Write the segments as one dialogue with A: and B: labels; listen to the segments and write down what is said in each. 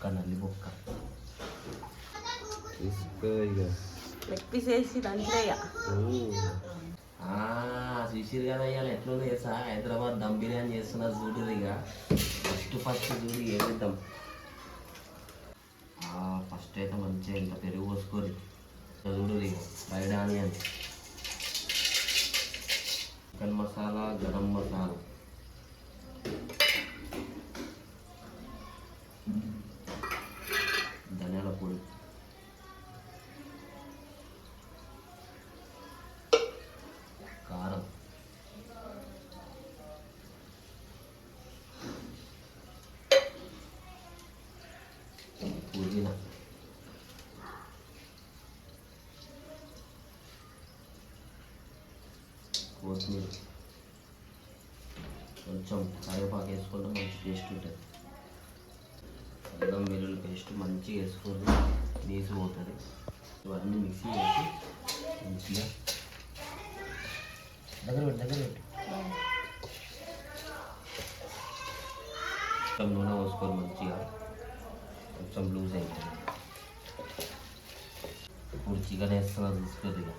A: ఒక్క నల్లి బొక్క తీసుకో ఇక
B: లెగ్ పీస్ వేసి దంచేయ.
A: చూసిరు కదా ఇవాళ ఎట్లుంది చేసా హైదరాబాద్ దమ్ బిర్యానీ చేస్తున్నా చూడురు ఇక ఫస్ట్ చూడు ఏమిద్దాం. ఫస్ట్ అయితే మంచిగా ఇంత పెరుగు పోసుకోరు చూడు ఇక fried onion, chicken masala, garam masala, ధనియాల పొడి, కారం, పుదీనా, కొత్తిమీర, కొంచెం కరివేపాకు వేసుకుంటే మంచి టేస్ట్ ఉంటుంది. అల్లం వెల్లుల్లి పేస్ట్ మంచిగా వేసుకొని నీసు పోతుంది. ఇవన్నీ మిక్సీ వేసి మంచిగా దగ్గర పెట్టు కొంచెం నూనె పోసుకొని మంచిగా కొంచెం లూజ్ అవుతుంది. ఇప్పుడు చికెన్ వేస్తున్నా తీసుకోదు ఇక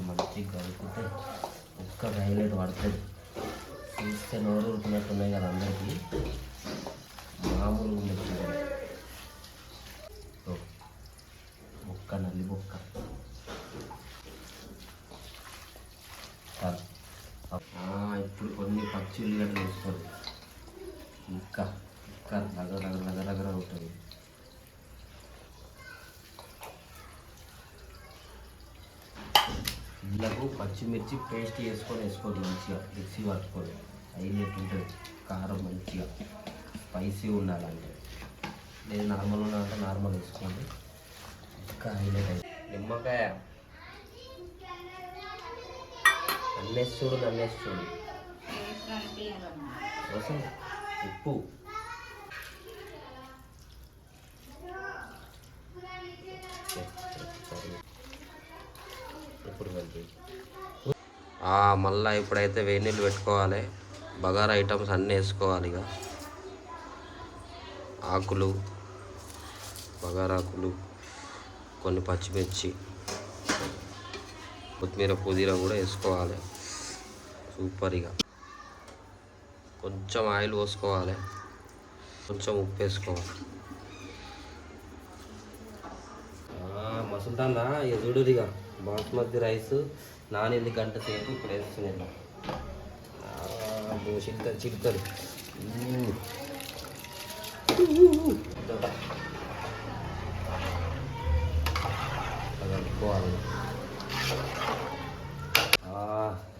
A: మంచిగా కలుపుకుంటే ఒక్క హైలైట్ పడుతుంది. చూస్తే నోరు ఉడుకున్నట్టున్నాయి కదా అందరికీ, మామూలుగా ఉండదు. ఒక్క నల్లి బొక్క ఇప్పుడు కొన్ని పచ్చి ఉల్లిగడ్డలు వేసుకోండి. ఇంకా దగ్గర ఉంటుంది. ఇందులో పచ్చిమిర్చి పేస్ట్ వేసుకోండి మంచిగా మిక్సీ పట్టుకొని. హైలైట్ ఉంటుంది. కారం మంచిగా స్పైసీ ఉండాలంటే, లేదు నార్మల్ ఉండాలంటే నార్మల్ వేసుకోండి. ఇంకా హైలైట్ అయింది. నిమ్మకాయ నన్నేసి చూడు అవసరం. ఉప్పు, మళ్ళీ ఇప్పుడైతే వేడి నీళ్ళు పెట్టుకోవాలి. బగారా ఐటమ్స్ అన్నీ వేసుకోవాలి. ఇక ఆకులు, బగారాకులు, కొన్ని పచ్చిమిర్చి, కొత్తిమీర, పుదీనా కూడా వేసుకోవాలి. సూపర్. ఇక కొంచెం ఆయిల్ పోసుకోవాలి, కొంచెం ఉప్పు వేసుకోవాలి. మసులుతాందా ఇక చూడు. ఇక బాస్మతి రైస్ నానింది గంట సేపు. ఇప్పుడు వేస్తున్నాయి చిలుకలు కలుపుకోవాలి.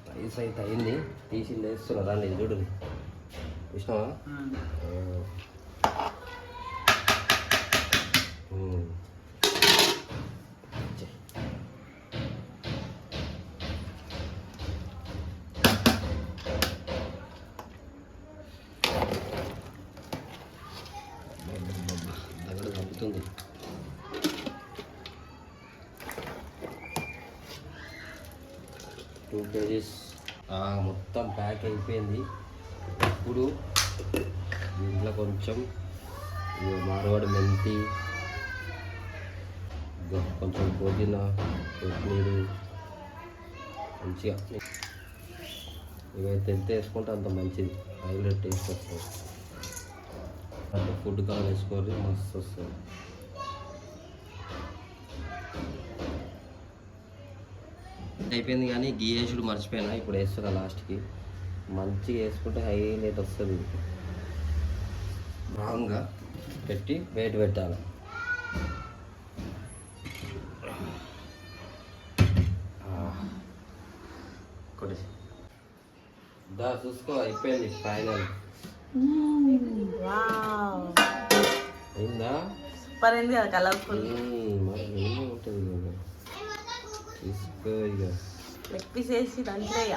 A: రైస్ అయితే అయింది, తీసింది వేస్తున్నా దాన్ని. చూడు ఇష్టమా? దగ్గర కలుపుతుంది. 2 kgs మొత్తం ప్యాక్ అయిపోయింది. ఇప్పుడు దీంట్లో కొంచెం మార్వాడి మెంతి, కొంచెం పుదీనా, కొత్తిమీర మంచిగా ఇవైతే ఎంత వేసుకుంటే అంత మంచిది. హైలైట్ టేస్ట్ వస్తుంది. అంటే ఫుడ్ కలర్ వేసుకోవాలి, మస్తు వస్తుంది. అయిపోయింది కానీ గీ వేసుడు మర్చిపోయినా. ఇప్పుడు వేస్తున్నా లాస్ట్కి. మంచిగా వేసుకుంటే హైలైట్ వస్తుంది. బాగా పెట్టి వెయిట్ పెట్టాలి. దా చూసుకో, అయిపోయింది ఫైనల్. అయిందా?
B: సూపర్ అయింది కదా, కలర్ఫుల్.
A: ఉంటుంది. తీసుకో ఇక
B: లెగ్ పీస్ వేసి దంచేయ.